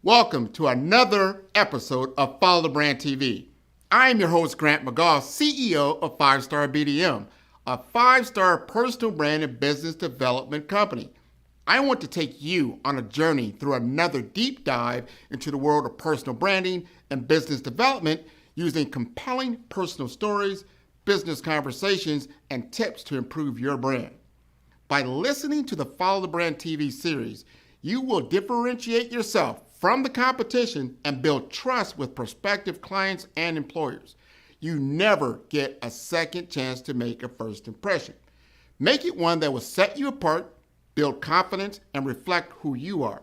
Welcome to another episode of Follow the Brand TV. I am your host, Grant McGaugh, CEO of 5-Star BDM, a 5-star personal brand and business development company. I want to take you on a journey through another deep dive into the world of personal branding and business development using compelling personal stories, business conversations, and tips to improve your brand. By listening to the Follow the Brand TV series, you will differentiate yourself from the competition and build trust with prospective clients and employers. You never get a second chance to make a first impression. Make it one that will set you apart, build confidence, and reflect who you are.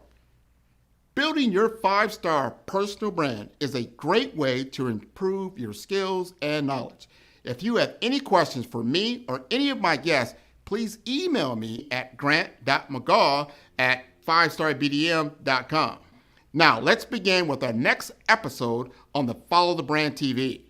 Building your 5-star personal brand is a great way to improve your skills and knowledge. If you have any questions for me or any of my guests, please email me at grant.mcgaugh@5starbdm.com. Now, let's begin with our next episode on the Follow the Brand TV.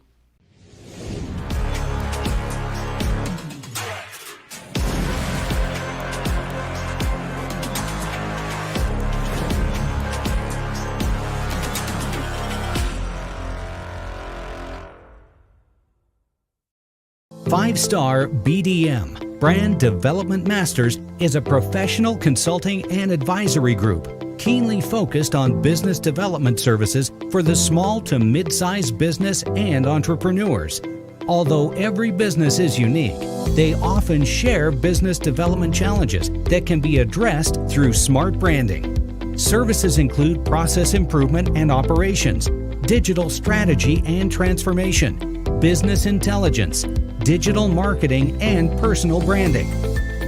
Five-Star BDM, Brand Development Masters, is a professional consulting and advisory group keenly focused on business development services for the small to mid-sized business and entrepreneurs. Although every business is unique, they often share business development challenges that can be addressed through smart branding. Services include process improvement and operations, digital strategy and transformation, business intelligence, digital marketing, and personal branding.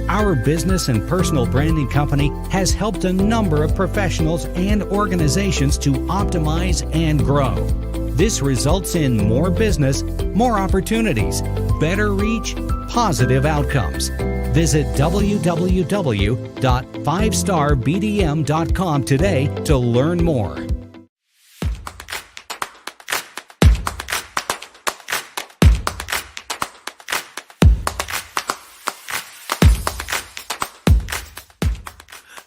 Our business and personal branding company has helped a number of professionals and organizations to optimize and grow. This results in more business, more opportunities, better reach, positive outcomes. Visit www.5starbdm.com today to learn more.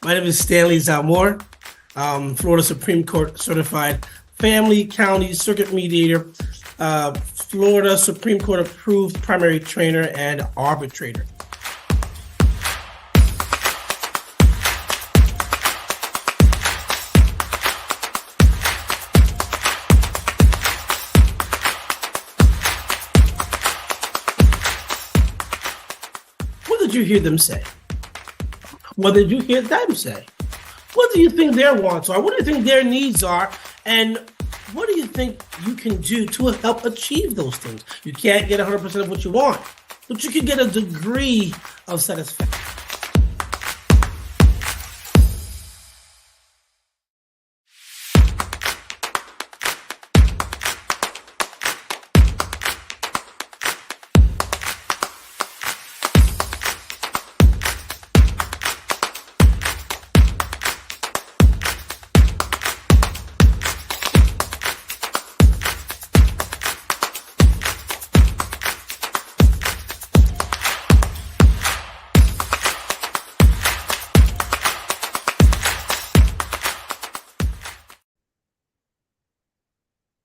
My name is Stanley Zalmore, Florida Supreme Court certified family county circuit mediator, Florida Supreme Court approved primary trainer and arbitrator. What did you hear them say? What did you hear them say? What do you think their wants are? What do you think their needs are? And what do you think you can do to help achieve those things? You can't get 100% of what you want, but you can get a degree of satisfaction.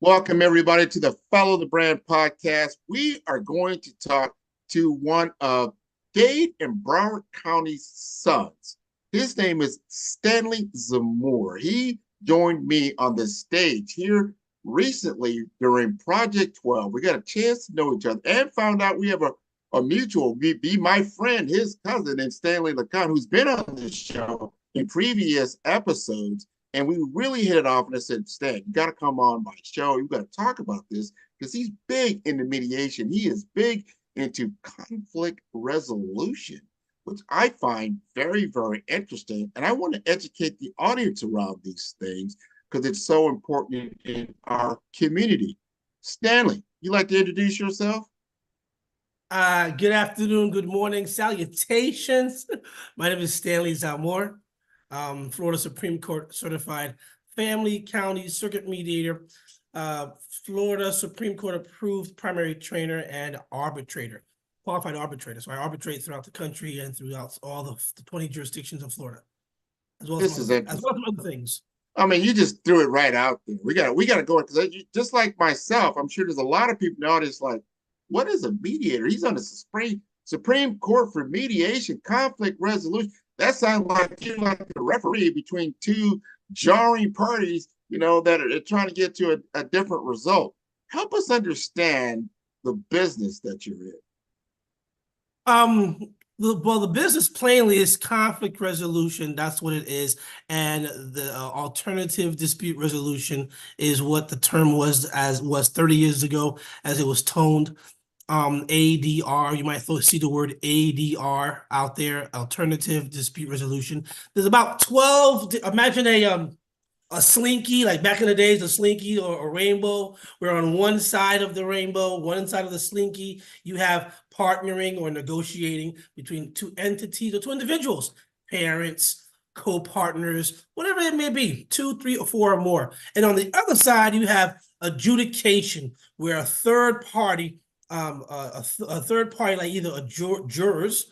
Welcome, everybody, to the Follow the Brand podcast. We are going to talk to one of Dade and Broward County's sons. His name is Stanley Zalmore. He joined me on the stage here recently during Project 12. We got a chance to know each other and found out we have a mutual, be my friend, his cousin, and Stanley LeCon, who's been on this show in previous episodes. And we really hit it off, and I said, Stan, you got to come on my show. You got to talk about this because he's big into mediation. He is big into conflict resolution, which I find very, very interesting. And I want to educate the audience around these things because it's so important in our community. Stanley, you like to introduce yourself? Good afternoon, good morning, salutations. My name is Stanley Zalmore. Florida Supreme Court certified family county circuit mediator, Florida Supreme Court approved primary trainer and arbitrator, qualified arbitrator. So I arbitrate throughout the country and throughout all the 20 jurisdictions of Florida, as well as some other things. I mean, you just threw it right out there. We got to go because just like myself, I'm sure there's a lot of people in the audience like, what is a mediator? He's on the Supreme Court for mediation, conflict resolution. That sounds like you're like the referee between two jarring parties, that are trying to get to a different result. Help us understand the business that you're in. Well, the business plainly is conflict resolution. That's what it is. And the alternative dispute resolution is what the term was 30 years ago as it was toned. ADR, you might see the word ADR out there, alternative dispute resolution. There's about 12, imagine a slinky, like back in the days, a slinky or a rainbow, where on one side of the rainbow, one side of the slinky, you have partnering or negotiating between two entities or two individuals, parents, co-partners, whatever it may be, 2, 3, or 4 or more. And on the other side, you have adjudication, where a third party, like either a jurors,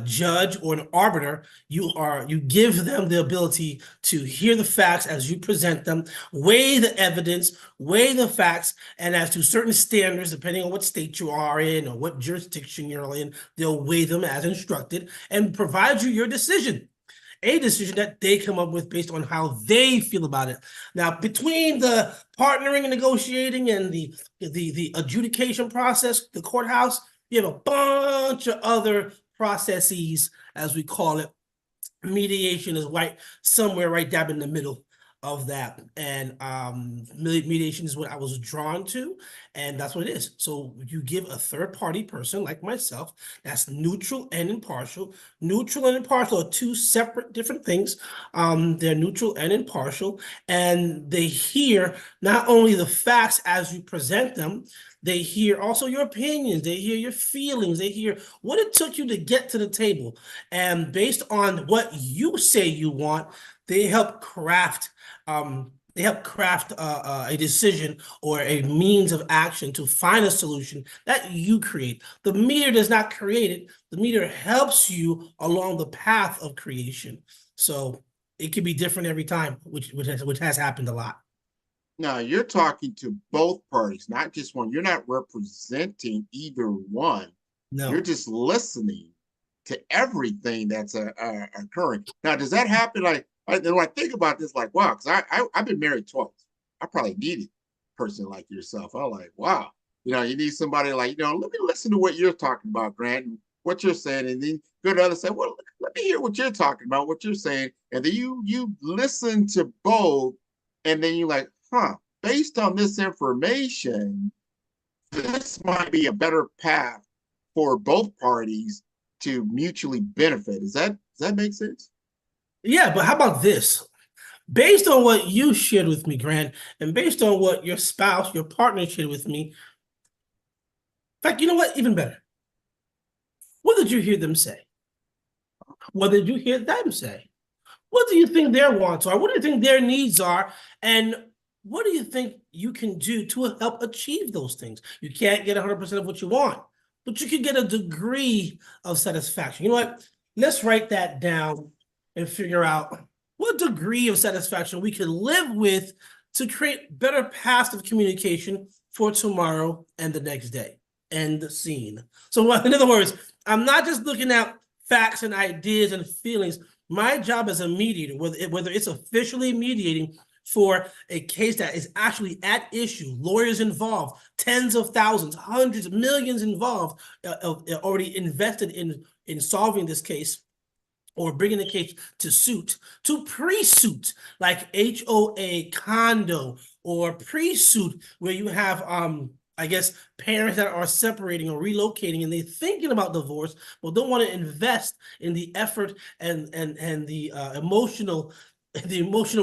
judge, or an arbiter, you give them the ability to hear the facts as you present them, weigh the evidence, weigh the facts, and as to certain standards, depending on what state you are in or what jurisdiction you're in, they'll weigh them as instructed and provide you your decision. A decision that they come up with based on how they feel about it. Now, between the partnering and negotiating and the adjudication process, the courthouse, you have a bunch of other processes, as we call it. Mediation is somewhere right dab in the middle of that. And mediation is what I was drawn to, and that's what it is. So you give a third party person like myself that's neutral and impartial. Neutral and impartial are two separate different things. They're neutral and impartial, and they hear not only the facts as you present them, they hear also your opinions, they hear your feelings, they hear what it took you to get to the table. And based on what you say you want, they help craft a decision or a means of action to find a solution that you create. The meter does not create it. The meter helps you along the path of creation. So it can be different every time, which has happened a lot. Now, you're talking to both parties, not just one. You're not representing either one. No. You're just listening to everything that's occurring. Now, does that happen? When I think about this, like, wow, because I've been married twice. I probably needed a person like yourself. I'm like, wow, you need somebody like, let me listen to what you're talking about, Grant, and what you're saying, and then go to others say, well, let me hear what you're talking about, what you're saying, and then you listen to both, and then you're like, based on this information, this might be a better path for both parties to mutually benefit. Does that make sense? Yeah, but how about this? Based on what you shared with me, Grant, and based on what your spouse, your partner shared with me, in fact, you know what? Even better. What did you hear them say? What did you hear them say? What do you think their wants are? What do you think their needs are? And what do you think you can do to help achieve those things? You can't get 100% of what you want, but you can get a degree of satisfaction. You know what? Let's write that down and figure out what degree of satisfaction we can live with to create better paths of communication for tomorrow and the next day. End scene. So in other words, I'm not just looking at facts and ideas and feelings. My job as a mediator, whether it's officially mediating for a case that is actually at issue, lawyers involved, tens of thousands, hundreds of millions involved, already invested in solving this case, or bringing the case to suit, to pre-suit, like HOA, condo, or pre-suit, where you have, parents that are separating or relocating, and they're thinking about divorce, but don't want to invest in the effort and the emotional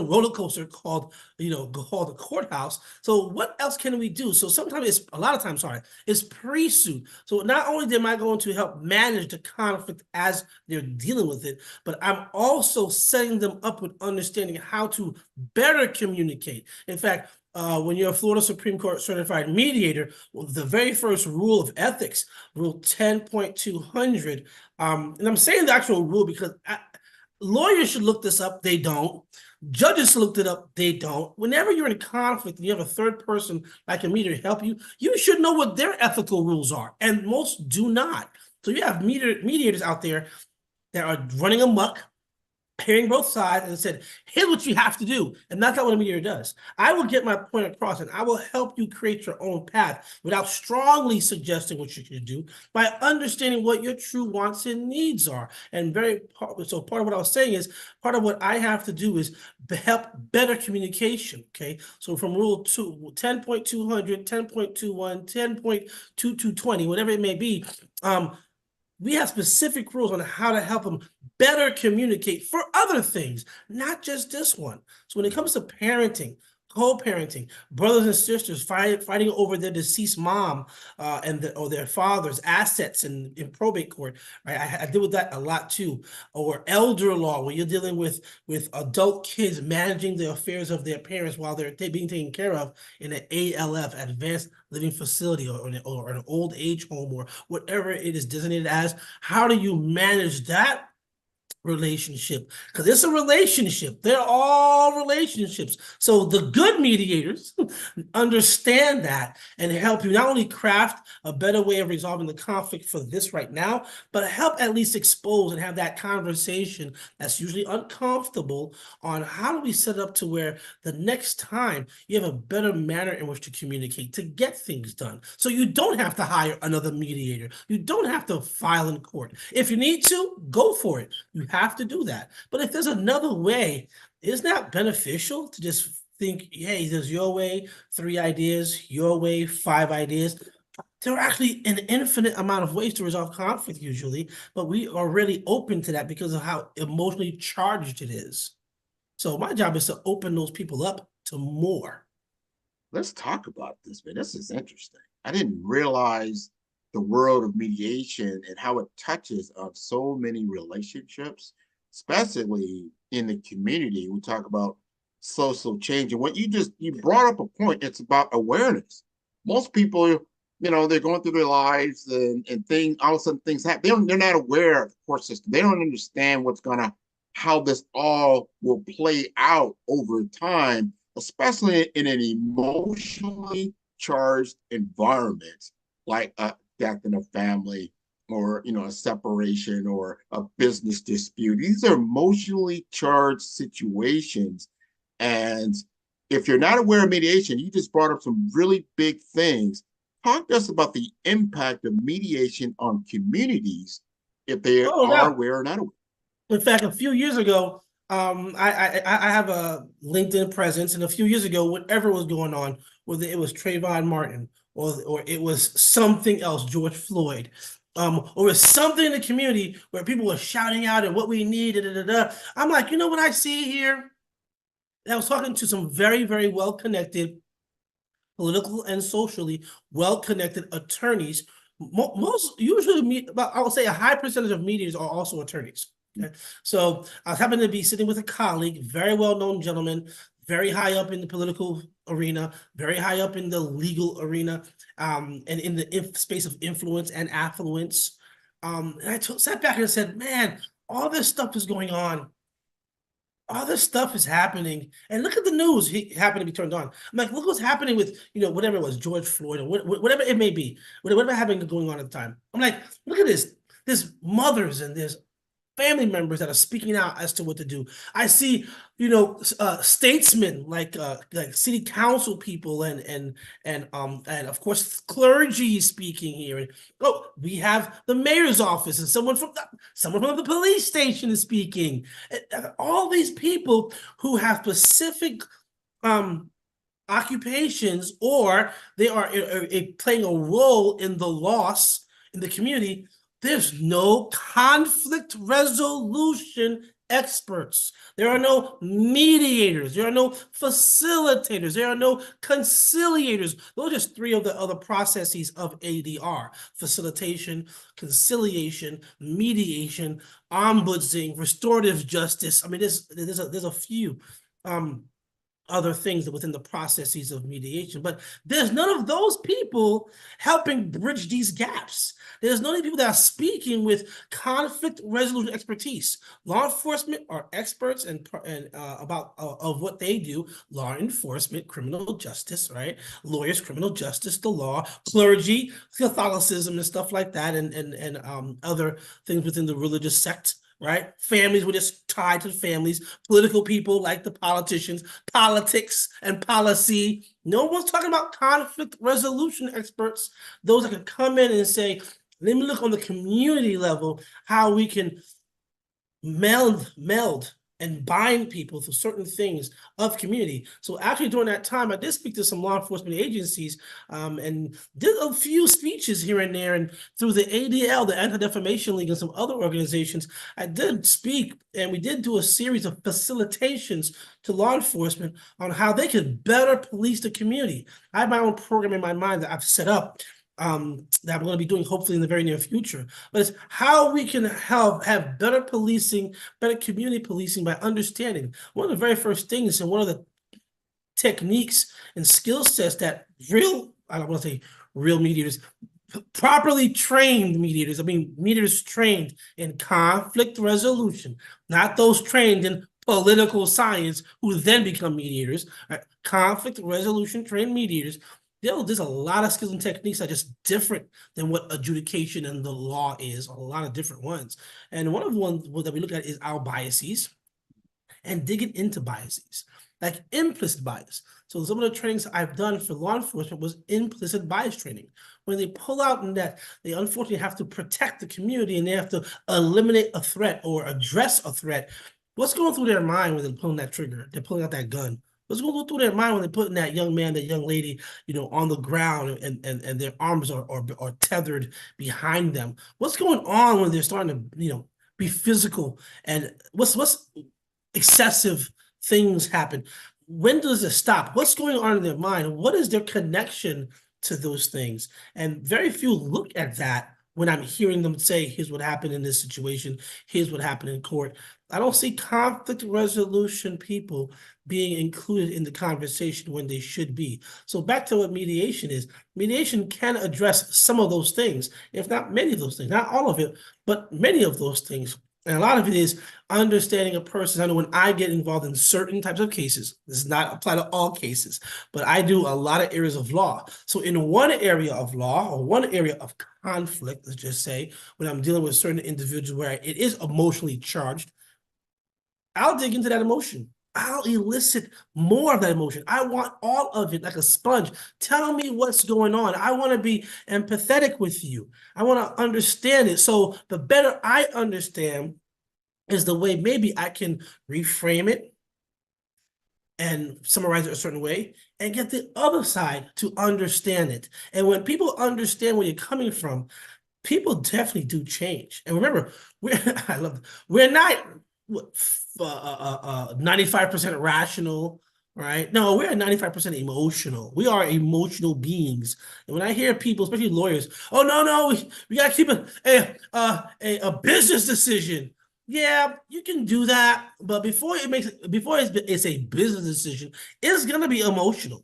roller coaster called the courthouse. So what else can we do? So a lot of times, it's pre-suit. So not only am I going to help manage the conflict as they're dealing with it, but I'm also setting them up with understanding how to better communicate. In fact, when you're a Florida Supreme Court certified mediator, the very first rule of ethics, Rule 10.200, and I'm saying the actual rule because Lawyers should look this up. They don't. Judges looked it up. They don't. Whenever you're in conflict and you have a third person like a mediator help you, you should know what their ethical rules are. And most do not. So you have mediators out there that are running amok, hearing both sides, and said, here's what you have to do. And that's not what a mediator does. I will get my point across, and I will help you create your own path without strongly suggesting what you should do, by understanding what your true wants and needs are. And so part of what I was saying is, part of what I have to do is help better communication, okay? So from rule 10.200, 10.21, 10.2220, whatever it may be, we have specific rules on how to help them better communicate for other things, not just this one. So when it comes to parenting, co-parenting, brothers and sisters fighting over their deceased mom or their father's assets in probate court, right? I deal with that a lot too. Or elder law, where you're dealing with adult kids managing the affairs of their parents while they're being taken care of in an ALF, advanced living facility, or an old age home, or whatever it is designated as. How do you manage that relationship? Because it's a relationship. They're all relationships. So the good mediators understand that and help you not only craft a better way of resolving the conflict for this right now, but help at least expose and have that conversation that's usually uncomfortable on how do we set up to where the next time you have a better manner in which to communicate to get things done. So you don't have to hire another mediator. You don't have to file in court. If you need to, go for it. You have to do that. But if there's another way, isn't that beneficial to just think, hey, there's your way, 3 ideas, your way, 5 ideas? There are actually an infinite amount of ways to resolve conflict usually, but we are really open to that because of how emotionally charged it is. So my job is to open those people up to more. Let's talk about this, man. This is interesting. I didn't realize the world of mediation and how it touches on so many relationships, especially in the community. We talk about social change, and what you brought up a point. It's about awareness. Most people, they're going through their lives and things. All of a sudden, things happen. They're not aware of the court system. They don't understand how this all will play out over time, especially in an emotionally charged environment like a death in a family, or a separation, or a business dispute. These are emotionally charged situations, and if you're not aware of mediation, you just brought up some really big things. Talk to us about the impact of mediation on communities, if they are aware or not aware. In fact, a few years ago, I have a LinkedIn presence, and a few years ago, whatever was going on, whether it was Trayvon Martin or it was something else, George Floyd, or it was something in the community where people were shouting out and what we need, I'm like, you know what I see here? And I was talking to some very, very well-connected, political and socially well-connected attorneys. Most usually, I would say a high percentage of mediators are also attorneys. Okay? So I happened to be sitting with a colleague, very well-known gentleman, very high up in the political arena, very high up in the legal arena, and in the space of influence and affluence. And I sat back and said, man, all this stuff is going on. All this stuff is happening. And look at the news. He happened to be turned on. I'm like, look what's happening with, whatever it was, George Floyd, or whatever it may be, whatever happened going on at the time. I'm like, look at this. There's mothers and there's family members that are speaking out as to what to do. I see, statesmen like city council people and of course clergy speaking here. And we have the mayor's office and someone from the police station is speaking. All these people who have specific occupations, or they are playing a role in the loss in the community. There's no conflict resolution experts. There are no mediators. There are no facilitators. There are no conciliators. Those are just 3 of the other processes of ADR: facilitation, conciliation, mediation, ombudsing, restorative justice. I mean, there's a few. other things within the processes of mediation. But there's none of those people helping bridge these gaps. There's none of the people that are speaking with conflict resolution expertise. Law enforcement are experts about what they do. Law enforcement, criminal justice, right? Lawyers, criminal justice, the law, clergy, Catholicism, and stuff like that, and other things within the religious sect. Right? Families were just tied to families, political people like the politicians, politics and policy. No one's talking about conflict resolution experts, those that can come in and say, let me look on the community level, how we can meld and bind people through certain things of community. So actually during that time, I did speak to some law enforcement agencies and did a few speeches here and there, and through the ADL, the Anti-Defamation League, and some other organizations, I did speak, and we did do a series of facilitations to law enforcement on how they could better police the community. I have my own program in my mind that I've set up that I'm going to be doing hopefully in the very near future. But it's how we can have better policing, better community policing by understanding. One of the very first things and one of the techniques and skill sets that I don't want to say real mediators, properly trained mediators, I mean mediators trained in conflict resolution, not those trained in political science who then become mediators, right? Conflict resolution trained mediators. There's a lot of skills and techniques that are just different than what adjudication and the law is, a lot of different ones. And one of the ones that we look at is our biases and digging into biases, like implicit bias. So some of the trainings I've done for law enforcement was implicit bias training. When they pull out in that, they unfortunately have to protect the community and they have to eliminate a threat or address a threat. What's going through their mind when they're pulling that trigger? They're pulling out that gun. What's going to go through their mind when they're putting that young man, that young lady, on the ground and their arms are tethered behind them? What's going on when they're starting to, be physical, and what's excessive things happen? When does it stop? What's going on in their mind? What is their connection to those things? And very few look at that when I'm hearing them say, here's what happened in this situation, here's what happened in court. I don't see conflict resolution people being included in the conversation when they should be. So back to what mediation is. Mediation can address some of those things, if not many of those things, not all of it, but many of those things. And a lot of it is understanding a person. I know when I get involved in certain types of cases, this does not apply to all cases, but I do a lot of areas of law. So in one area of law or one area of conflict, let's just say, when I'm dealing with certain individuals where it is emotionally charged, I'll dig into that emotion. I'll elicit more of that emotion. I want all of it like a sponge. Tell me what's going on. I want to be empathetic with you. I want to understand it. So the better I understand is the way maybe I can reframe it and summarize it a certain way and get the other side to understand it. And when people understand where you're coming from, people definitely do change. And remember, we're not 95% rational, right? No, we're 95% emotional. We are emotional beings. And when I hear people, especially lawyers, oh no, we gotta keep a business decision. Yeah, you can do that, but before it's a business decision, it's gonna be emotional.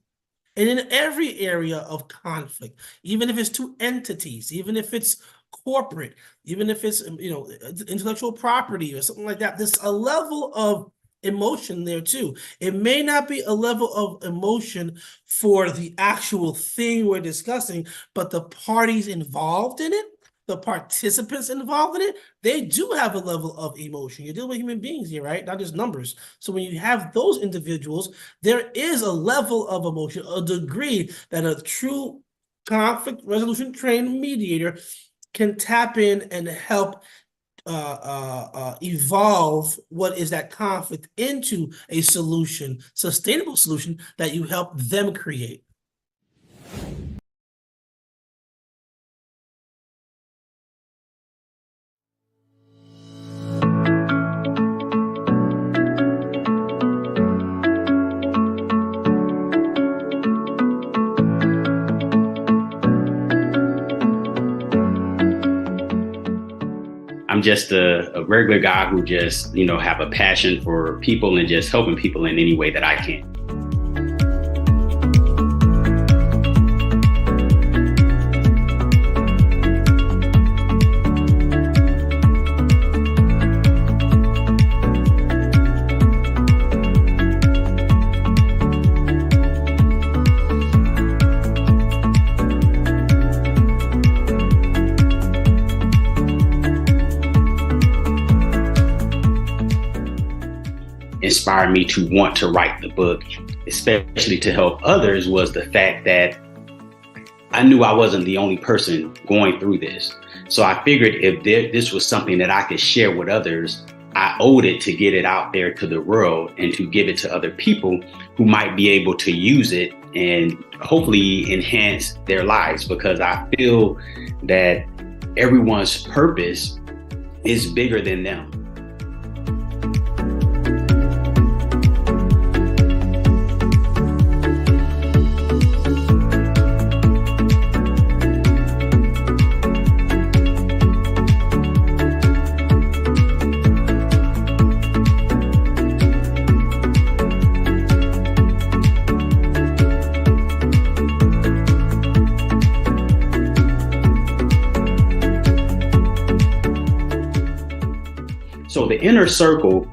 And in every area of conflict, even if it's two entities, even if it's corporate, even if it's intellectual property or something like that, there's a level of emotion there too. It may not be a level of emotion for the actual thing we're discussing, but the parties involved in it, the participants involved in it, they do have a level of emotion. You're dealing with human beings here, right? Not just numbers. So when you have those individuals, there is a level of emotion, a degree that a true conflict resolution trained mediator can tap in and help evolve what is that conflict into a solution, sustainable solution that you help them create. I'm just a regular guy who just, have a passion for people and just helping people in any way that I can. inspired me to want to write the book, especially to help others, was the fact that I knew I wasn't the only person going through this. So I figured if this was something that I could share with others, I owed it to get it out there to the world and to give it to other people who might be able to use it and hopefully enhance their lives, because I feel that everyone's purpose is bigger than them. So the inner circle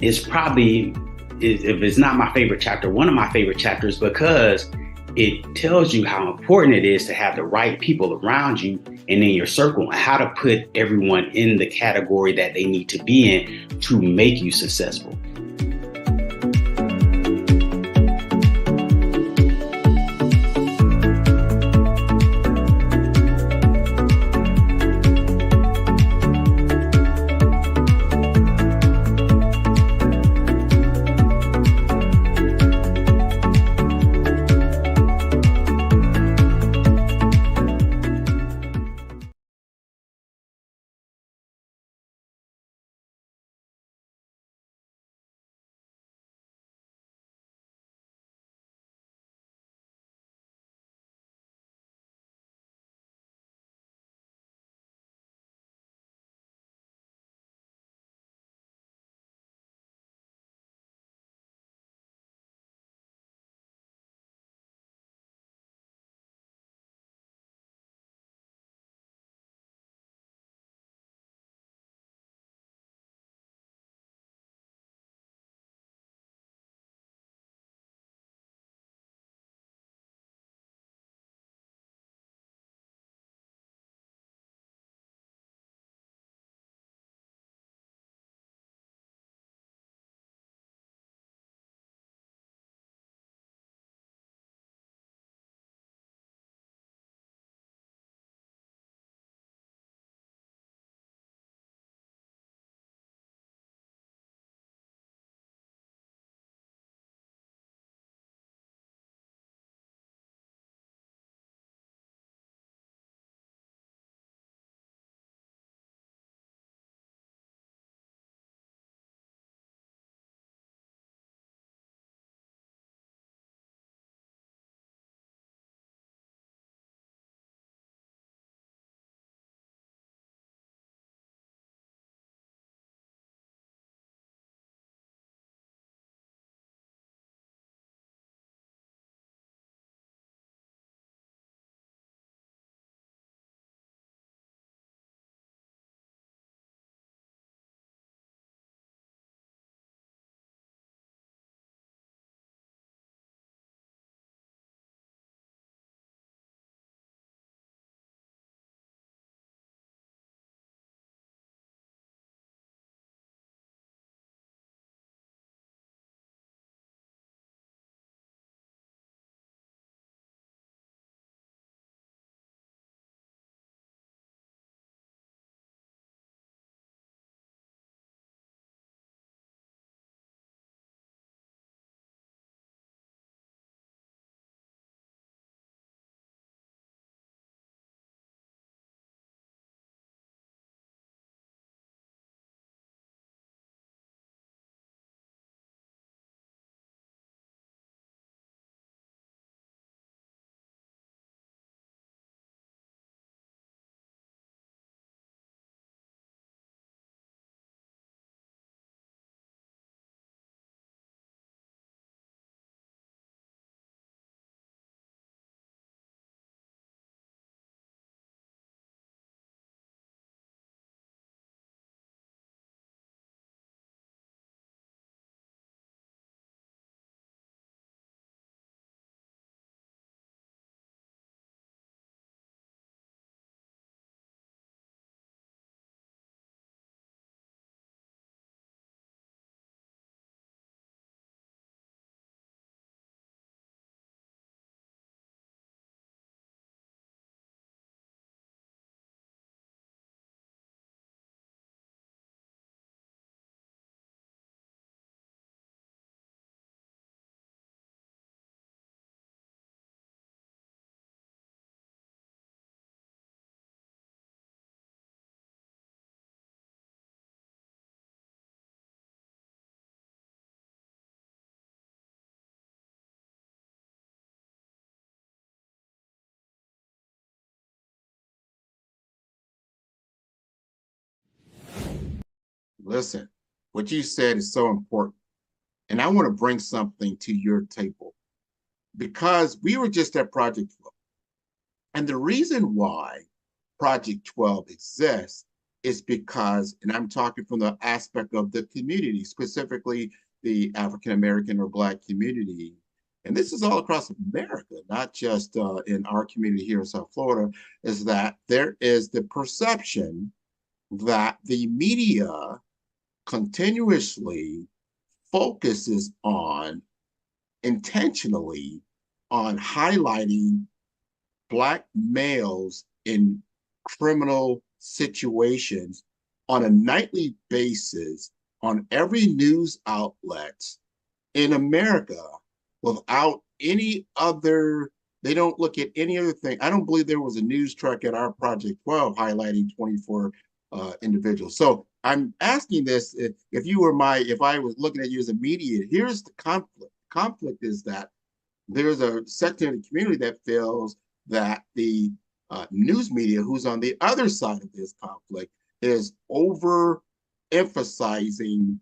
is probably, if it's not my favorite chapter, one of my favorite chapters, because it tells you how important it is to have the right people around you and in your circle, and how to put everyone in the category that they need to be in to make you successful. Listen, what you said is so important. And I want to bring something to your table because we were just at Project 12. And the reason why Project 12 exists is because, and I'm talking from the aspect of the community, specifically the African American or Black community. And this is all across America, not just in our community here in South Florida, is that there is the perception that the media continuously focuses on intentionally on highlighting Black males in criminal situations on a nightly basis on every news outlet in America without any other, they don't look at any other thing. I don't believe there was a news truck at our Project 12 highlighting 24 individuals. So I'm asking this, if I was looking at you as a mediator, here's the conflict. Conflict is that there's a section of the community that feels that the news media, who's on the other side of this conflict, is overemphasizing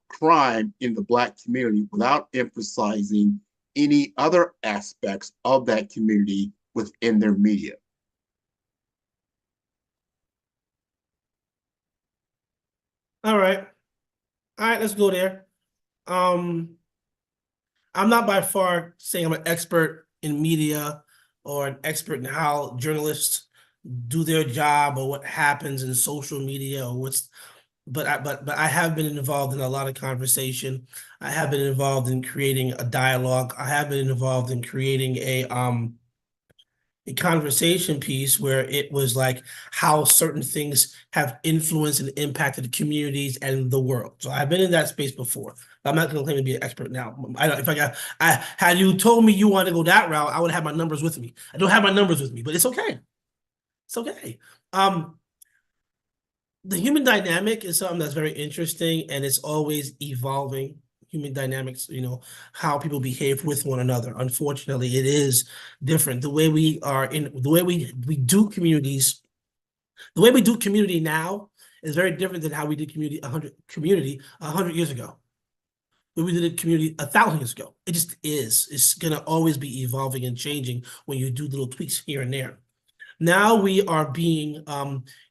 crime in the Black community without emphasizing any other aspects of that community within their media. All right. Let's go there. I'm not by far saying I'm an expert in media or an expert in how journalists do their job or what happens in social media or but I have been involved in a lot of conversation. I have been involved in creating a dialogue. I have been involved in creating a conversation piece where it was like how certain things have influenced and impacted the communities and the world. So I've been in that space before. I'm not going to claim to be an expert now. Had you told me you wanted to go that route, I would have my numbers with me. I don't have my numbers with me, but it's okay. It's okay. The human dynamic is something that's very interesting and it's always evolving. Human dynamics, how people behave with one another. Unfortunately, it is different. The way we do communities, the way we do community now is very different than how we did community 100 years ago. The way we did community 1,000 years ago. It just is. It's gonna always be evolving and changing when you do little tweaks here and there. Now we are being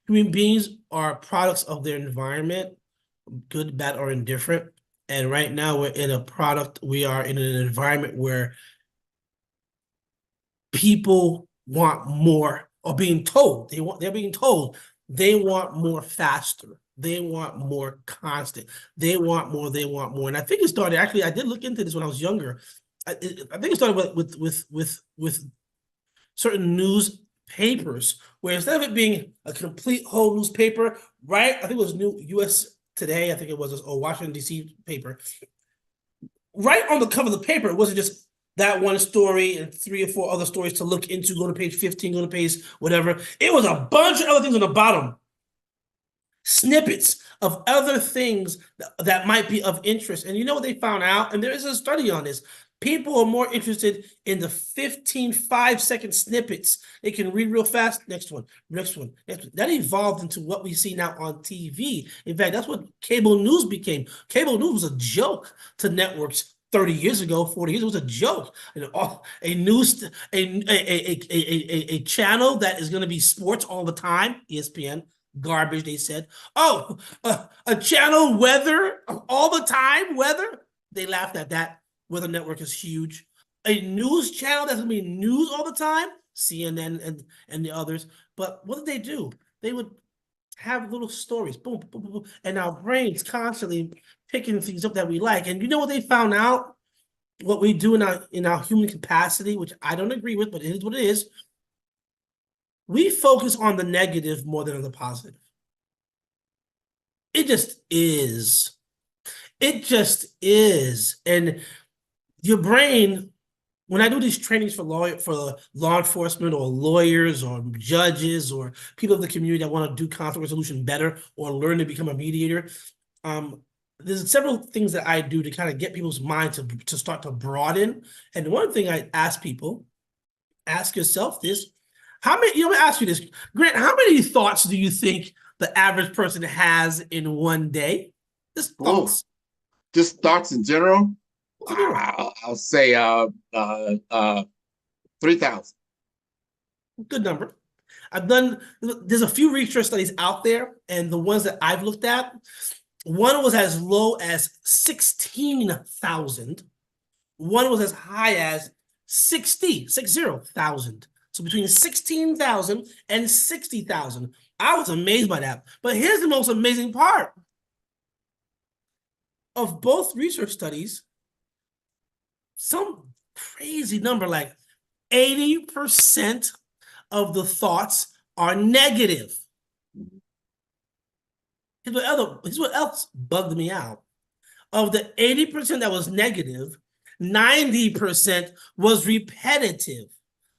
human beings are products of their environment, good, bad, or indifferent. And right now we are in an environment where people want more, or being told, they're being told they want more faster. They want more constant. They want more. And I think it started, actually, I did look into this when I was younger. I think it started with certain newspapers, where instead of it being a complete whole newspaper, right? I think it was New US Today, I think it was a Washington, D.C. paper. Right on the cover of the paper, it wasn't just that one story and 3 or 4 other stories to look into, go to page 15, go to page whatever. It was a bunch of other things on the bottom. Snippets of other things that might be of interest. And you know what they found out? And there is a study on this. People are more interested in the 15 5-second snippets. They can read real fast. Next one. That evolved into what we see now on TV. In fact, that's what cable news became. Cable news was a joke to networks 30 years ago, 40 years. It was a joke. A channel that is going to be sports all the time, ESPN, garbage, they said. Oh, a channel weather all the time, weather. They laughed at that. Weather network is huge. A news channel that's going to be news all the time, CNN and the others. But what did they do? They would have little stories, boom, boom, boom, boom, and our brains constantly picking things up that we like. And you know what they found out? What we do in our human capacity, which I don't agree with, but it is what it is. We focus on the negative more than on the positive. It just is. It just is. And your brain, when I do these trainings for law enforcement or lawyers or judges or people of the community that want to do conflict resolution better or learn to become a mediator, there's several things that I do to kind of get people's minds to start to broaden. And one thing I ask people, ask yourself this, let me ask you this, Grant, how many thoughts do you think the average person has in one day? Just thoughts. Just thoughts in general. In general. I'll say 3,000. Good number. There's a few research studies out there, and the ones that I've looked at, one was as low as 16,000. One was as high as 60,000. So between 16,000 and 60,000. I was amazed by that. But here's the most amazing part. Of both research studies, some crazy number, like 80% of the thoughts are negative. Here's what else bugged me out. Of the 80% that was negative, 90% was repetitive.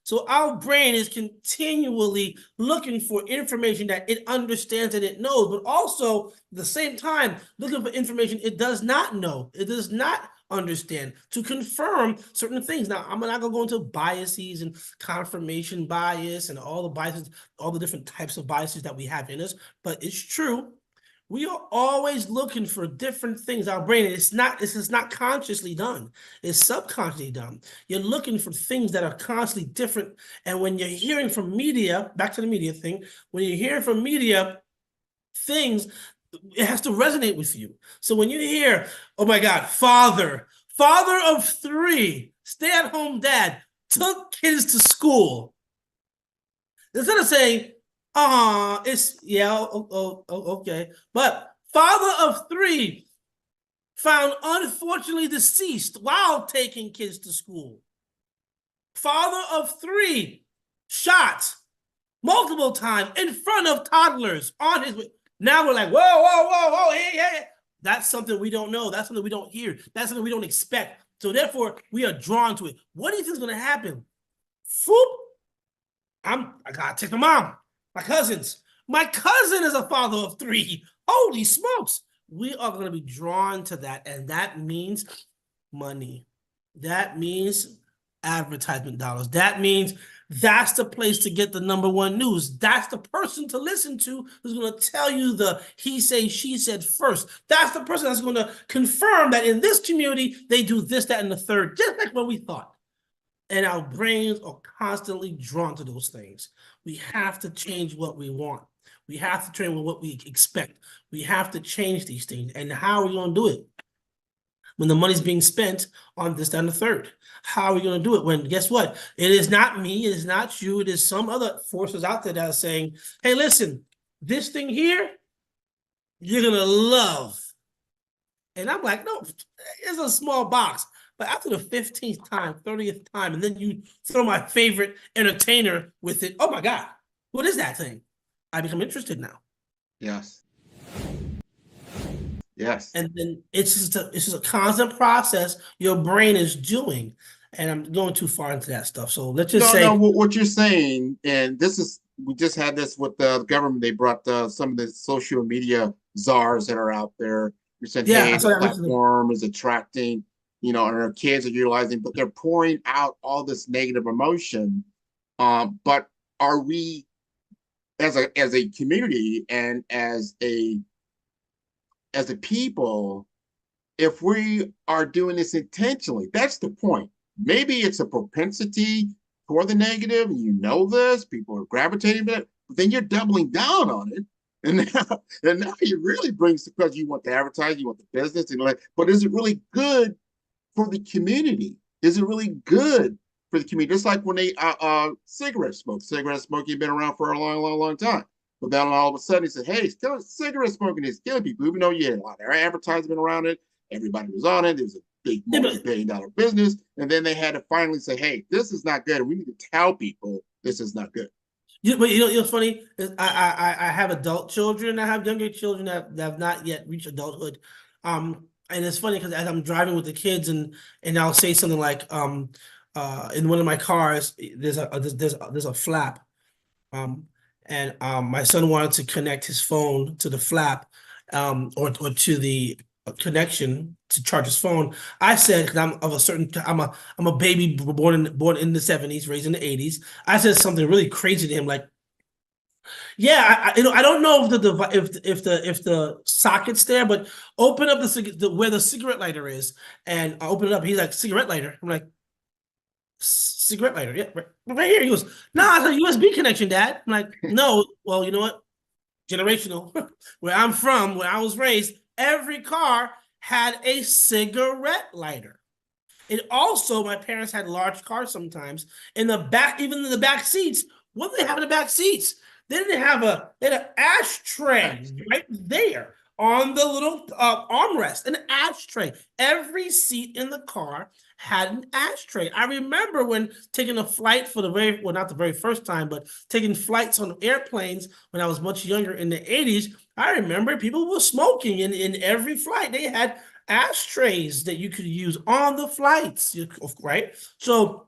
So our brain is continually looking for information that it understands and it knows, but also at the same time looking for information it does not know, it does not understand, to confirm certain things. Now, I'm not going to go into biases and confirmation bias and all the biases, all the different types of biases that we have in us, but it's true. We are always looking for different things. Our brain, this is not consciously done. It's subconsciously done. You're looking for things that are constantly different. And when you're hearing from media, back to the media thing, when you're hearing from media things, it has to resonate with you. So when you hear, oh my God, father of 3, stay-at-home dad, took kids to school. Instead of saying, okay. But father of 3 found unfortunately deceased while taking kids to school. Father of 3 shot multiple times in front of toddlers on his way. Now we're like, whoa, hey. That's something we don't know. That's something we don't hear. That's something we don't expect. So therefore, we are drawn to it. What do you think is going to happen? I gotta take my mom. My cousins. My cousin is a father of 3. Holy smokes. We are going to be drawn to that. And that means money. That means advertisement dollars. That means that's the place to get the #1 news. That's the person to listen to who's going to tell you the he say, she said first. That's the person that's going to confirm that in this community, they do this, that, and the third, just like what we thought. And our brains are constantly drawn to those things. We have to change what we want. We have to train with what we expect. We have to change these things. And how are we going to do it? When the money's being spent on this, that, and the third. How are we going to do it? When, guess what? It is not me. It is not you. It is some other forces out there that are saying, hey, listen, this thing here, you're going to love. And I'm like, no, it's a small box. But after the 15th time, 30th time, and then you throw my favorite entertainer with it, oh my God, what is that thing? I become interested now. Yes. And then it's just a constant process your brain is doing. And I'm going too far into that stuff. So let's just say. No, what you're saying, and we just had this with the government. They brought some of the social media czars that are out there. You said, hey, the platform is attracting, and our kids are utilizing, but they're pouring out all this negative emotion. But are we, as a community and as a people, if we are doing this intentionally, that's the point. Maybe it's a propensity toward the negative, and this, people are gravitating to it, but then you're doubling down on it. And now you really brings the question, you want the advertising, you want the business, but is it really good for the community? Is it really good for the community? Just like when they cigarette smoking has been around for a long time. But then all of a sudden he said, hey, cigarette smoking is killing people. Even though you had a lot of advertisement around it, everybody was on it. It was a big multi-billion-dollar business. And then they had to finally say, hey, this is not good. We need to tell people this is not good. But what's funny is I have adult children. I have younger children that have not yet reached adulthood. And it's funny because as I'm driving with the kids and I'll say something like, in one of my cars, there's a flap. And my son wanted to connect his phone to the flap, or to the connection to charge his phone. I said, because I'm a baby born in the 70s, raised in the 80s. I said something really crazy to him, like, Yeah, I don't know if the socket's there, but open up where the cigarette lighter is, and I open it up. He's like, cigarette lighter. I'm like, cigarette lighter, yeah, right here. He goes, nah, it's a USB connection, Dad. I'm like, no. Well, you know what? Generational. Where I'm from, where I was raised, every car had a cigarette lighter. And also, my parents had large cars sometimes. In the back, even in the back seats, what did they have in the back seats? They had an ashtray right there on the little armrest, an ashtray. Every seat in the car had an ashtray. I remember when taking a flight for not the very first time, but taking flights on airplanes when I was much younger in the 80s. I remember people were smoking in every flight. They had ashtrays that you could use on the flights, right? So,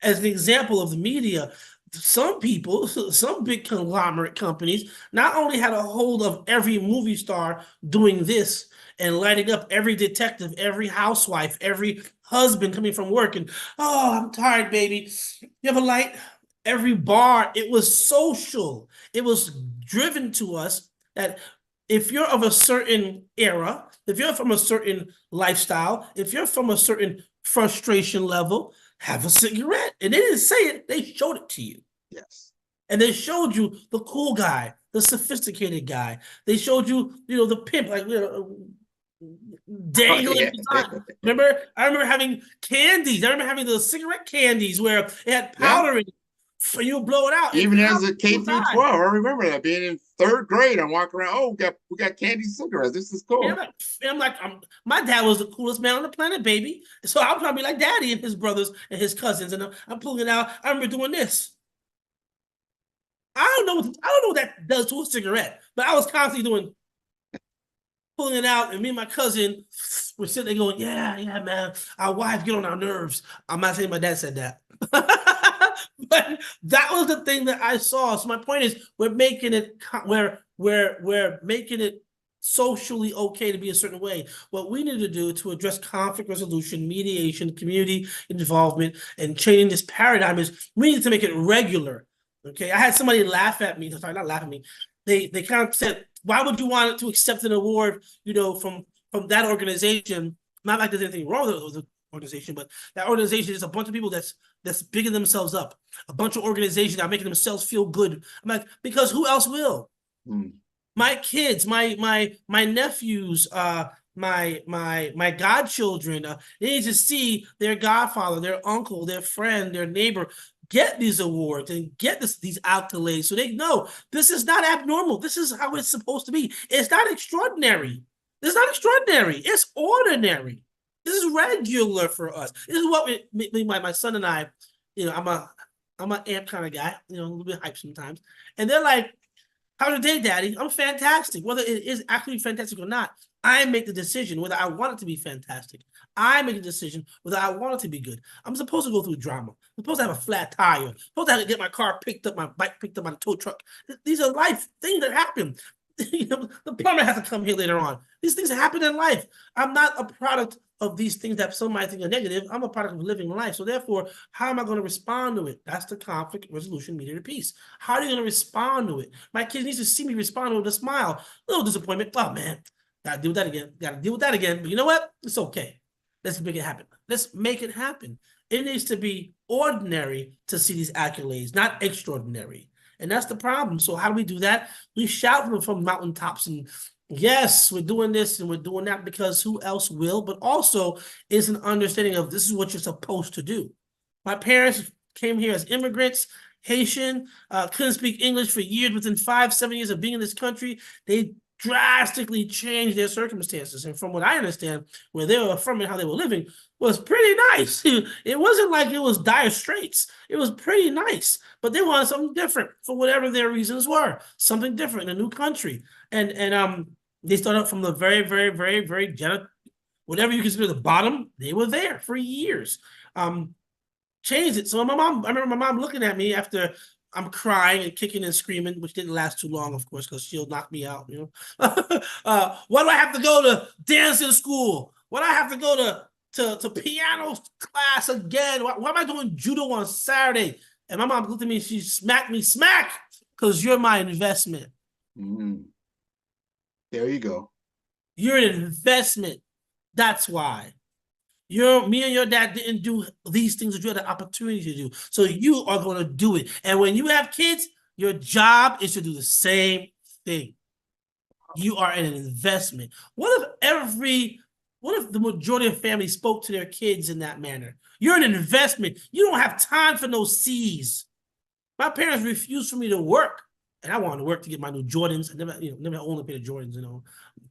as an example of the media, some people, some big conglomerate companies, not only had a hold of every movie star doing this and lighting up every detective, every housewife, every husband coming from work, and oh, I'm tired, baby. You have a light? Every bar, it was social. It was driven to us that if you're of a certain era, if you're from a certain lifestyle, if you're from a certain frustration level, have a cigarette. And they didn't say it, they showed it to you. Yes. And they showed you the cool guy, the sophisticated guy. They showed you, the pimp, like, dangling. Remember, I remember having candies. I remember having the cigarette candies where it had powder in it. So you blow it out. Even as a K through 12, I remember that being in third grade. I'm walking around. Oh, we got candy cigarettes. This is cool. My dad was the coolest man on the planet, baby. So I'm probably like Daddy and his brothers and his cousins, and I'm pulling it out. I remember doing this. I don't know what that does to a cigarette, but I was constantly pulling it out, and me and my cousin were sitting there going, yeah, man, our wives get on our nerves. I'm not saying my dad said that. But that was the thing that I saw. So my point is, we're making it socially okay to be a certain way. What we need to do to address conflict resolution, mediation, community involvement, and changing this paradigm is we need to make it regular. Okay, I had somebody laugh at me. Sorry, not laugh at me. They kind of said, "Why would you want to accept an award, from that organization?" Not like there's anything wrong with the organization, but that organization is a bunch of people that's bigging themselves up. A bunch of organizations that are making themselves feel good. I'm like, because who else will? My kids, my nephews, my godchildren, they need to see their godfather, their uncle, their friend, their neighbor get these awards and get these accolades, so they know this is not abnormal. This is how it's supposed to be. It's not extraordinary. It's not extraordinary. It's ordinary. This is regular for us. This is what my son and I, I'm an amp kind of guy, a little bit hype sometimes. And they're like, how's your day, Daddy? I'm fantastic. Whether it is actually fantastic or not, I make the decision whether I want it to be fantastic. I make a decision whether I want it to be good. I'm supposed to go through drama. I'm supposed to have a flat tire. I'm supposed to have to get my car picked up, my bike picked up by the tow truck. These are life things that happen. The plumber has to come here later on. These things happen in life. I'm not a product of these things that some might think are negative. I'm a product of living life. So therefore, how am I going to respond to it? That's the conflict resolution mediated peace. How are you going to respond to it? My kids need to see me respond with a smile. A little disappointment. Oh, man, got to deal with that again. Got to deal with that again. But you know what? It's okay. Let's make it happen. Let's make it happen. It needs to be ordinary to see these accolades, not extraordinary. And that's the problem. So how do we do that? We shout from mountaintops and yes, we're doing this and we're doing that because who else will? But also is an understanding of this is what you're supposed to do. My parents came here as immigrants, Haitian, couldn't speak English for years. Within 5-7 years of being in this country, they drastically changed their circumstances. And from what I understand, where they were from and how they were living was pretty nice. It wasn't like it was dire straits. It was pretty nice, but they wanted something different for whatever their reasons were, something different in a new country. And they started from the very, very, very, very whatever you consider the bottom, they were there for years. Changed it. So I remember my mom looking at me after I'm crying and kicking and screaming, which didn't last too long, of course, because she'll knock me out, Why do I have to go to dancing school? Why do I have to go to piano class again? Why am I doing judo on Saturday? And my mom looked at me and she smacked me, Because you're my investment. Mm. There you go. You're an investment. That's why. Me and your dad didn't do these things that you had the opportunity to do. So you are going to do it. And when you have kids, your job is to do the same thing. You are an investment. What if the majority of families spoke to their kids in that manner? You're an investment. You don't have time for no C's. My parents refused for me to work. And I wanted to work to get my new Jordans. I never owned a pair of Jordans,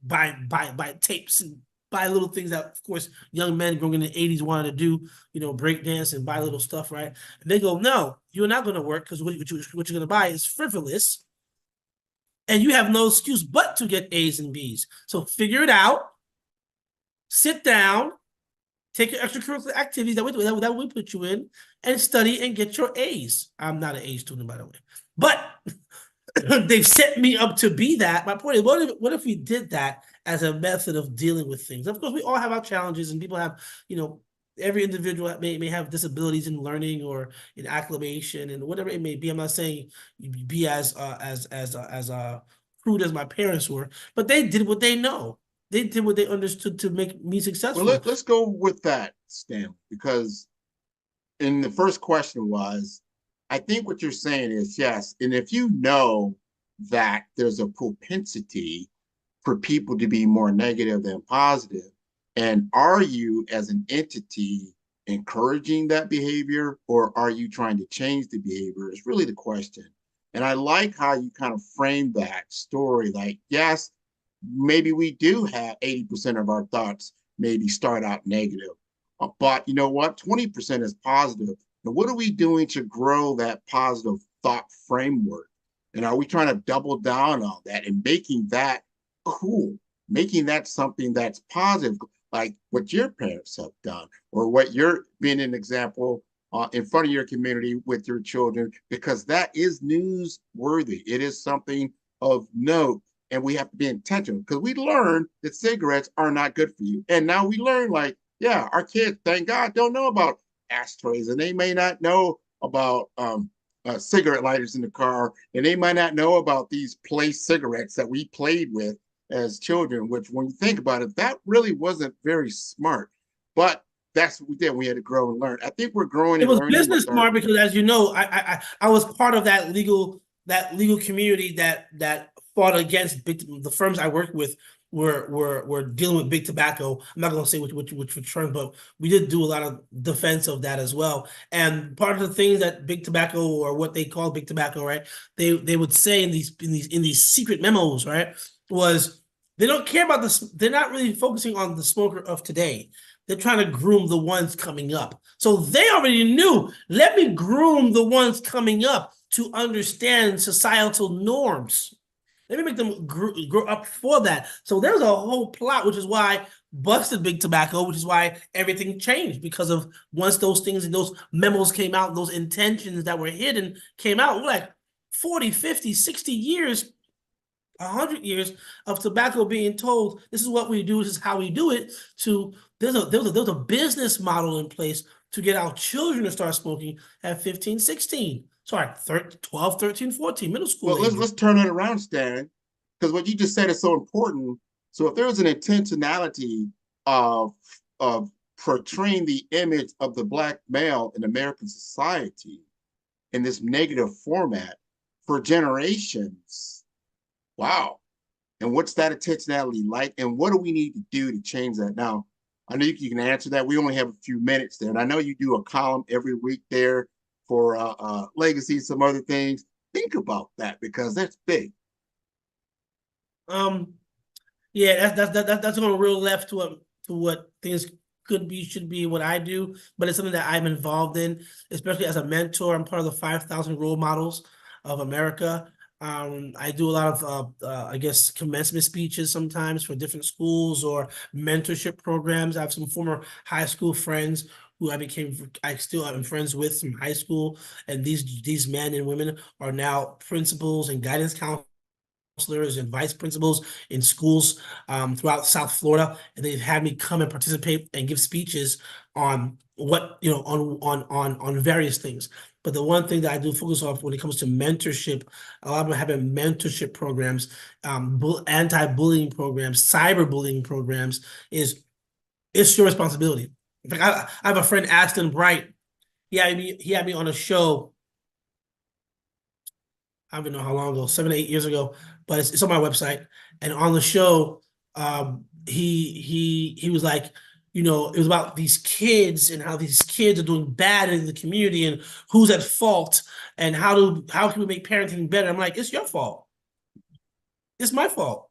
buy tapes and buy little things that, of course, young men growing in the 80s wanted to do, break dance and buy little stuff, right? And they go, no, you're not going to work because what you're going to buy is frivolous. And you have no excuse but to get A's and B's. So figure it out, sit down, take your extracurricular activities that we put you in, and study and get your A's. I'm not an A student, by the way. But they've set me up to be that. My point is, what if we did that as a method of dealing with things? Of course, we all have our challenges, and people have, every individual may have disabilities in learning or in acclimation and whatever it may be. I'm not saying you be as crude as my parents were, but they did what they know. They did what they understood to make me successful. Well, let's go with that, Stan, because in the first question was, I think what you're saying is yes. And if you know that there's a propensity for people to be more negative than positive, and are you as an entity encouraging that behavior, or are you trying to change the behavior is really the question. And I like how you kind of frame that story. Like, yes, maybe we do have 80% of our thoughts maybe start out negative, but you know what? 20% is positive. And what are we doing to grow that positive thought framework? And are we trying to double down on that and making that cool, making that something that's positive, like what your parents have done, or what you're being an example in front of your community with your children, because that is newsworthy. It is something of note. And we have to be intentional, because we learned that cigarettes are not good for you. And now we learn, like, yeah, our kids, thank God, don't know about ashtrays, and they may not know about cigarette lighters in the car, and they might not know about these place cigarettes that we played with as children, which when you think about it, that really wasn't very smart. But that's what we did. We had to grow and learn. I think we're growing. It was business smart because, as you know, I was part of that legal community that fought against the firms I worked with were dealing with big tobacco. I'm not going to say which term, but we did do a lot of defense of that as well. And part of the things that big tobacco, or what they call big tobacco, right? They would say in these secret memos, right, was they don't care about this. They're not really focusing on the smoker of today. They're trying to groom the ones coming up. So they already knew, let me groom the ones coming up to understand societal norms. Let me make them grow up for that. So there's a whole plot, which is why busted big tobacco, which is why everything changed, because of once those things and those memos came out, those intentions that were hidden came out. We're like 40, 50, 60 years, 100 years of tobacco being told, this is what we do, this is how we do it, to there's a business model in place to get our children to start smoking at 15, 16. Sorry, 12, 13, 14, middle school. Well, let's turn it around, Stan, because what you just said is so important. So if there's an intentionality of portraying the image of the Black male in American society in this negative format for generations, wow. And what's that intentionality like? And what do we need to do to change that? Now, I know you can answer that. We only have a few minutes there. And I know you do a column every week there for legacy, some other things. Think about that, because that's big. Yeah, that's going real left to what things could be, should be, what I do, but it's something that I'm involved in, especially as a mentor. I'm part of the 5,000 Role Models of America. I do a lot of, I guess, commencement speeches sometimes for different schools or mentorship programs. I have some former high school friends who I still am friends with from high school. And these men and women are now principals and guidance counselors and vice principals in schools throughout South Florida. And they've had me come and participate and give speeches on what, on various things. But the one thing that I do focus on when it comes to mentorship, a lot of them having mentorship programs, anti-bullying programs, cyberbullying programs, is it's your responsibility. In fact, I have a friend, Aston Bright. He had me on a show. I don't even know how long ago, 7 to 8 years ago, but it's on my website. And on the show, he was like, it was about these kids and how these kids are doing bad in the community and who's at fault and how can we make parenting better? I'm like, it's your fault. It's my fault.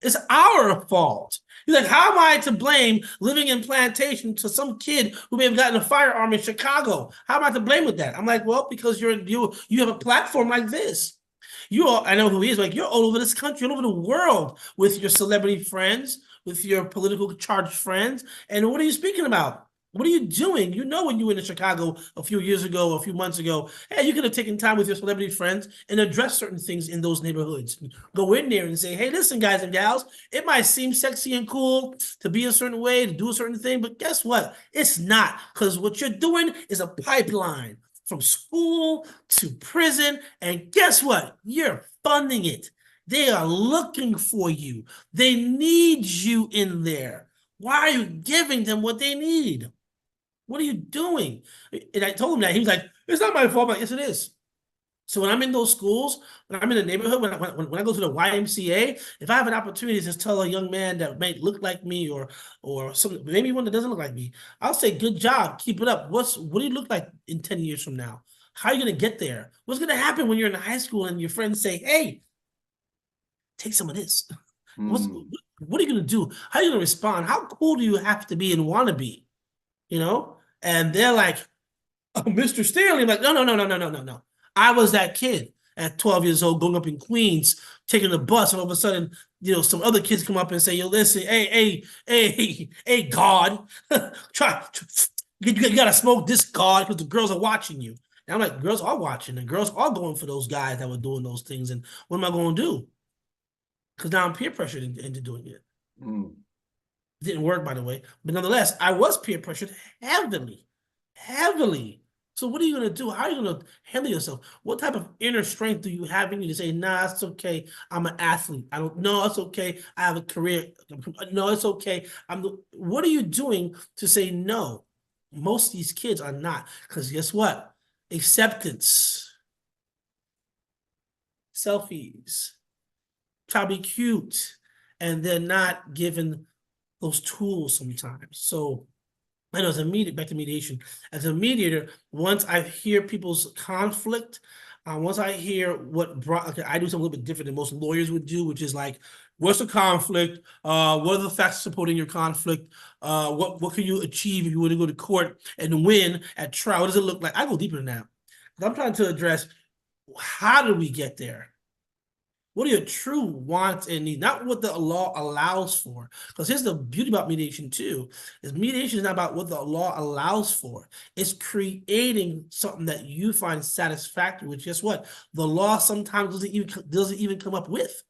It's our fault. He's like, how am I to blame living in plantation to some kid who may have gotten a firearm in Chicago? How am I to blame with that? I'm like, well, because you have a platform like this. I know who he is. Like, you're all over this country, all over the world with your celebrity friends, with your political charged friends. And what are you speaking about? What are you doing? When you were in Chicago a few years ago, a few months ago, hey, you could have taken time with your celebrity friends and address certain things in those neighborhoods. Go in there and say, hey, listen, guys and gals, it might seem sexy and cool to be a certain way, to do a certain thing, but guess what? It's not, because what you're doing is a pipeline from school to prison, and guess what? You're funding it. They are looking for you. They need you in there. Why are you giving them what they need? What are you doing? And I told him that. He was like, it's not my fault. I'm like, yes, it is. So when I'm in those schools, when I'm in the neighborhood, when I go to the YMCA, if I have an opportunity to just tell a young man that may look like me or some, maybe one that doesn't look like me, I'll say, good job, keep it up. What do you look like in 10 years from now? How are you going to get there? What's going to happen when you're in high school and your friends say, hey, take some of this? What are you going to do? How are you going to respond? How cool do you have to be and want to be? And they're like, oh, Mr. Stanley. I'm like, no. I was that kid at 12 years old going up in Queens, taking the bus, and all of a sudden, some other kids come up and say, yo, listen, hey, God, you got to smoke this, God, because the girls are watching you. And I'm like, girls are watching, and girls are going for those guys that were doing those things, and what am I going to do? Because now I'm peer pressured into doing it. It didn't work, by the way. But nonetheless, I was peer pressured heavily. So what are you going to do? How are you going to handle yourself? What type of inner strength do you have in you to say, nah, it's okay. I'm an athlete. No, it's okay. I have a career. No, it's okay. What are you doing to say no? Most of these kids are not. Because guess what? Acceptance. Selfies. Try to be cute. And they're not given those tools sometimes. So I know back to mediation. As a mediator, once I hear people's conflict, once I hear I do something a little bit different than most lawyers would do, which is like, what's the conflict? What are the facts supporting your conflict? What can you achieve if you were to go to court and win at trial? What does it look like? I go deeper than that. I'm trying to address, how do we get there? What are your true wants and needs? Not what the law allows for. Because here's the beauty about mediation too, is mediation is not about what the law allows for. It's creating something that you find satisfactory, which guess what? The law sometimes doesn't even come up with.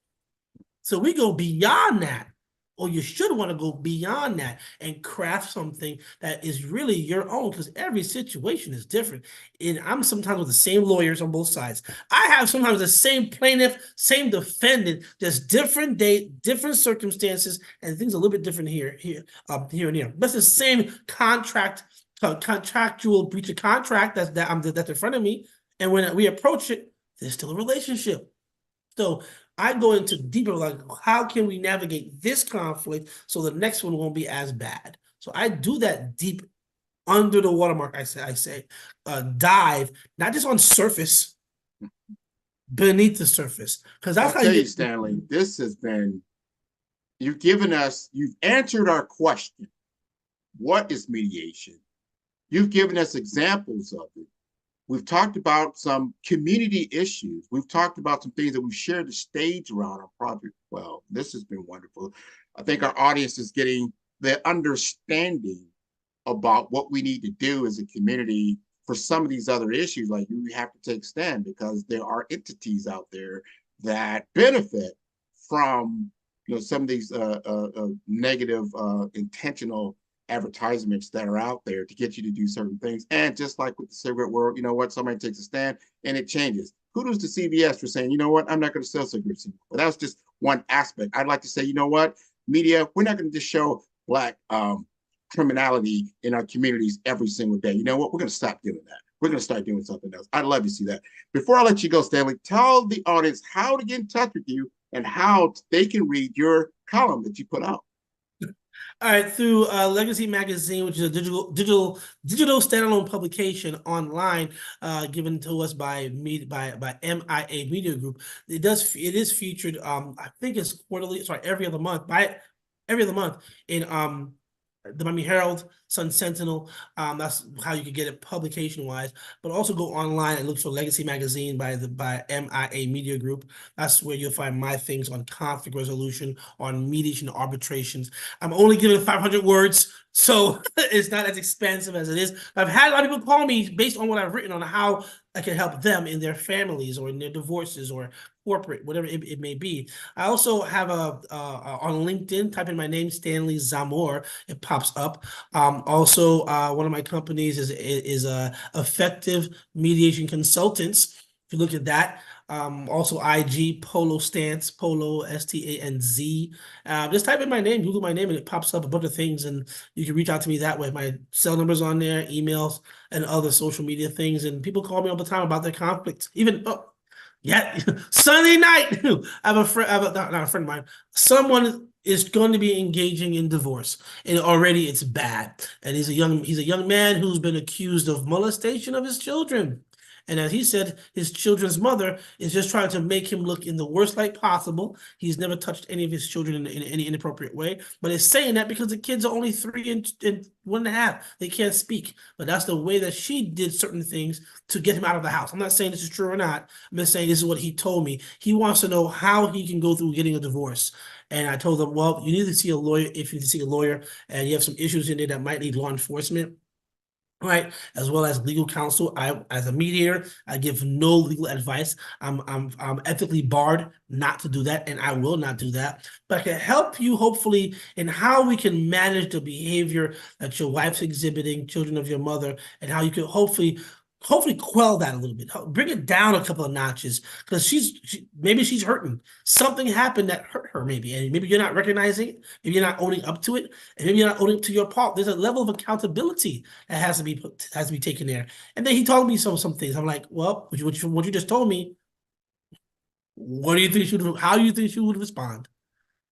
So we go beyond that. Or you should want to go beyond that and craft something that is really your own, because every situation is different. And I'm sometimes with the same lawyers on both sides. I have sometimes the same plaintiff, same defendant, just different date, different circumstances, and things a little bit different here and here. But it's the same contractual breach of contract that's in front of me. And when we approach it, there's still a relationship. So I go into deeper, like, how can we navigate this conflict so the next one won't be as bad? So I do that deep under the watermark. I say, dive, not just on surface, beneath the surface. Because that's how you, Stanley, this has been, you've answered our question. What is mediation? You've given us examples of it. We've talked about some community issues. We've talked about some things that we've shared the stage around our project. Well, this has been wonderful. I think our audience is getting the understanding about what we need to do as a community for some of these other issues. Like, we have to take stand because there are entities out there that benefit from some of these negative intentional advertisements that are out there to get you to do certain things. And just like with the cigarette world, you know what? Somebody takes a stand and it changes. Kudos to CBS for saying, you know what? I'm not going to sell cigarettes anymore. But that was just one aspect. I'd like to say, you know what? Media, we're not going to just show Black criminality in our communities every single day. You know what? We're going to stop doing that. We're going to start doing something else. I'd love to see that. Before I let you go, Stanley, tell the audience how to get in touch with you and how they can read your column that you put out. All right, through Legacy Magazine, which is a digital standalone publication online, given to us by MIA Media Group. It is featured. I think it's quarterly. Sorry, every other month. In the Miami Herald, Sun Sentinel. That's how you can get it publication-wise. But also go online and look for Legacy Magazine by MIA Media Group. That's where you'll find my things on conflict resolution, on mediation arbitrations. I'm only giving 500 words, so it's not as expansive as it is. I've had a lot of people call me based on what I've written on how I can help them in their families or in their divorces or corporate, whatever it may be. I also have on LinkedIn, type in my name, Stanley Zamor, it pops up. Also, one of my companies is Effective Mediation Consultants. If you look at that, also IG, Polo Stance, Polo, STANZ. Just type in my name, Google my name, and it pops up a bunch of things, and you can reach out to me that way. My cell number's on there, emails, and other social media things. And people call me all the time about their conflicts. Even, Sunday night, I have a friend, not a friend of mine, someone is going to be engaging in divorce, and already it's bad. And he's a young man who's been accused of molestation of his children. And as he said, his children's mother is just trying to make him look in the worst light possible. He's never touched any of his children in any inappropriate way, but it's saying that because the kids are only 3 and 1.5. They can't speak. But that's the way that she did certain things to get him out of the house. I'm not saying this is true or not. I'm just saying this is what he told me. He wants to know how he can go through getting a divorce. And I told him, well, you need to see a lawyer if you need to see a lawyer, and you have some issues in there that might need law enforcement. Right, as well as legal counsel. As a mediator, I give no legal advice. I'm ethically barred not to do that, and I will not do that. But I can help you, hopefully, in how we can manage the behavior that your wife's exhibiting, children of your mother, and how you can hopefully quell that a little bit, bring it down a couple of notches, because maybe she's hurting. Something happened that hurt her, maybe, and maybe you're not recognizing it, maybe you're not owning up to it, and maybe you're not owning up to your part. There's a level of accountability that has to be taken there. And then he told me some things. I'm like, well, what you just told me, what do you think how do you think she would respond?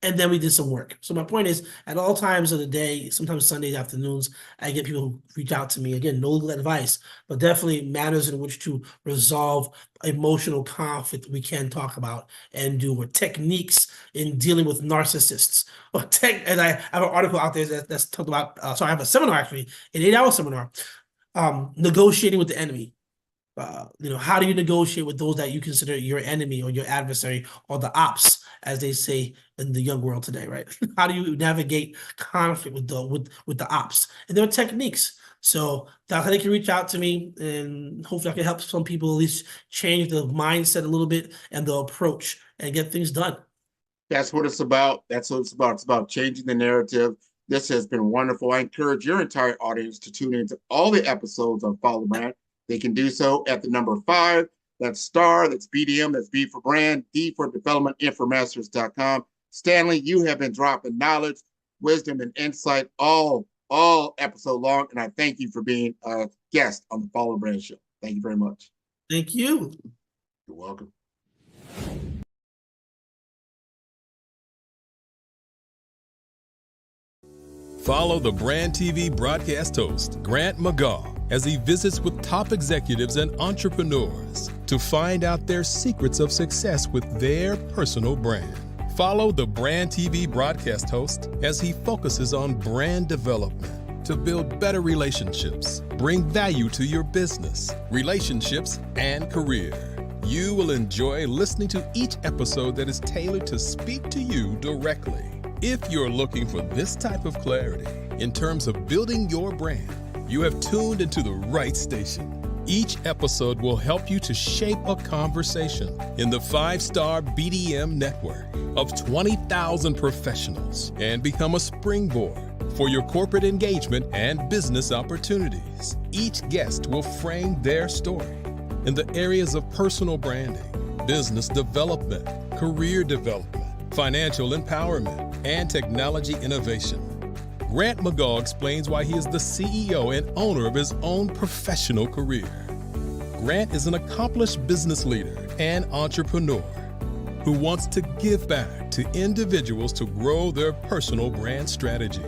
And then we did some work. So my point is, at all times of the day, sometimes Sunday afternoons, I get people who reach out to me. Again, no legal advice, but definitely matters in which to resolve emotional conflict we can talk about and do, or techniques in dealing with narcissists. And I have an article out there that's talked about, so I have a seminar, actually, an 8-hour seminar, negotiating with the enemy. How do you negotiate with those that you consider your enemy or your adversary, or the ops, as they say in the young world today, right? How do you navigate conflict with the ops? And there are techniques. So that's how they can reach out to me, and hopefully I can help some people at least change the mindset a little bit and the approach and get things done. That's what it's about. That's what it's about. It's about changing the narrative. This has been wonderful. I encourage your entire audience to tune into all the episodes of Follow the Brand. They can do so at the number 5. That's star, that's BDM, that's B for brand, D for development, infomasters.com. Stanley, you have been dropping knowledge, wisdom, and insight all episode long, and I thank you for being a guest on the Follow the Brand Show. Thank you very much. Thank you. You're welcome. Follow the Brand TV broadcast host, Grant McGaugh, as he visits with top executives and entrepreneurs to find out their secrets of success with their personal brand. Follow the Brand TV broadcast host as he focuses on brand development to build better relationships, bring value to your business, relationships, and career. You will enjoy listening to each episode that is tailored to speak to you directly. If you're looking for this type of clarity in terms of building your brand, you have tuned into the right station. Each episode will help you to shape a conversation in the 5-star BDM network of 20,000 professionals and become a springboard for your corporate engagement and business opportunities. Each guest will frame their story in the areas of personal branding, business development, career development, financial empowerment, and technology innovation. Grant McGaugh explains why he is the CEO and owner of his own professional career. Grant is an accomplished business leader and entrepreneur who wants to give back to individuals to grow their personal brand strategy.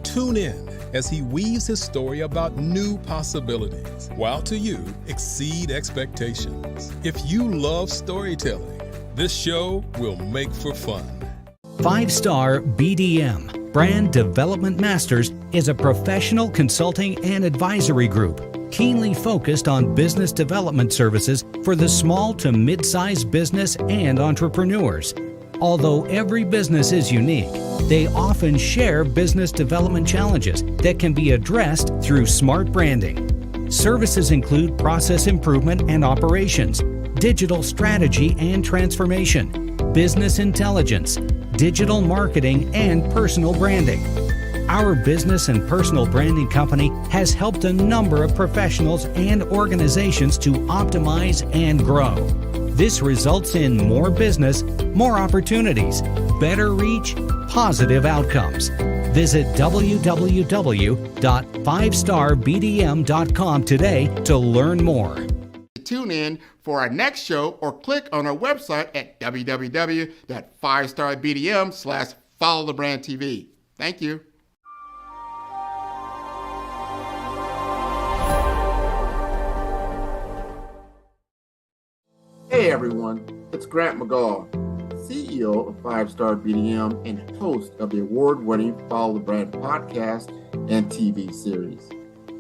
Tune in as he weaves his story about new possibilities, while to you exceed expectations. If you love storytelling, this show will make for fun. 5-Star BDM, Brand Development Masters, is a professional consulting and advisory group keenly focused on business development services for the small to mid-sized business and entrepreneurs. Although every business is unique, they often share business development challenges that can be addressed through smart branding. Services include process improvement and operations, digital strategy and transformation, business intelligence, digital marketing, and personal branding. Our business and personal branding company has helped a number of professionals and organizations to optimize and grow. This results in more business, more opportunities, better reach, positive outcomes. Visit www.5starbdm.com today to learn more. Tune in for our next show or click on our website at www.5starbdm/followthebrandtv. Thank you. Hey everyone, it's Grant McGaugh, CEO of 5-Star BDM and host of the award-winning Follow the Brand podcast and TV series,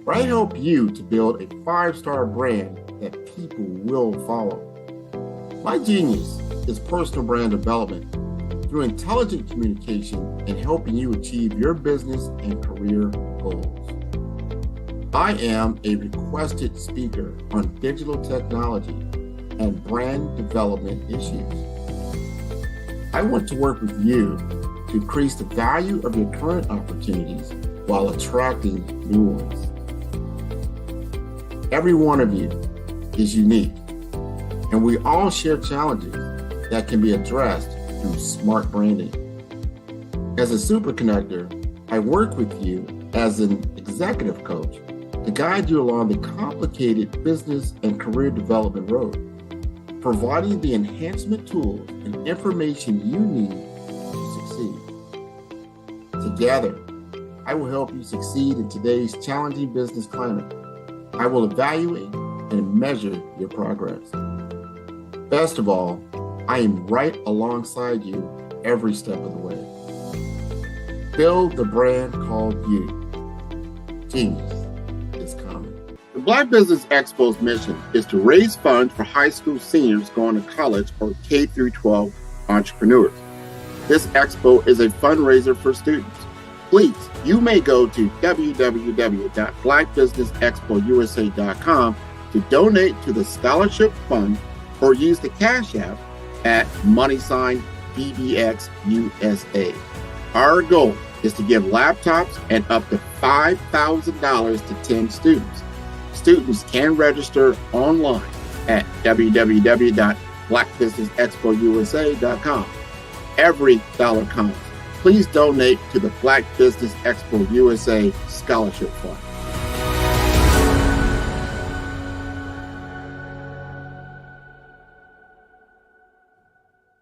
where I help you to build a 5-star brand that people will follow. My genius is personal brand development through intelligent communication and helping you achieve your business and career goals. I am a requested speaker on digital technology and brand development issues. I want to work with you to increase the value of your current opportunities while attracting new ones. Every one of you is unique, and we all share challenges that can be addressed through smart branding. As a super connector, I work with you as an executive coach to guide you along the complicated business and career development road, providing the enhancement tools and information you need to succeed. Together, I will help you succeed in today's challenging business climate. I will evaluate and measure your progress. Best of all, I am right alongside you every step of the way. Build the brand called you. Genius is coming. The Black Business Expo's mission is to raise funds for high school seniors going to college or K-12 entrepreneurs. This expo is a fundraiser for students. Please, you may go to www.blackbusinessexpousa.com to donate to the scholarship fund or use the Cash App at $BBXUSA. Our goal is to give laptops and up to $5,000 to 10 students. Students can register online at www.blackbusinessexpousa.com. Every dollar counts. Please donate to the Black Business Expo USA Scholarship Fund.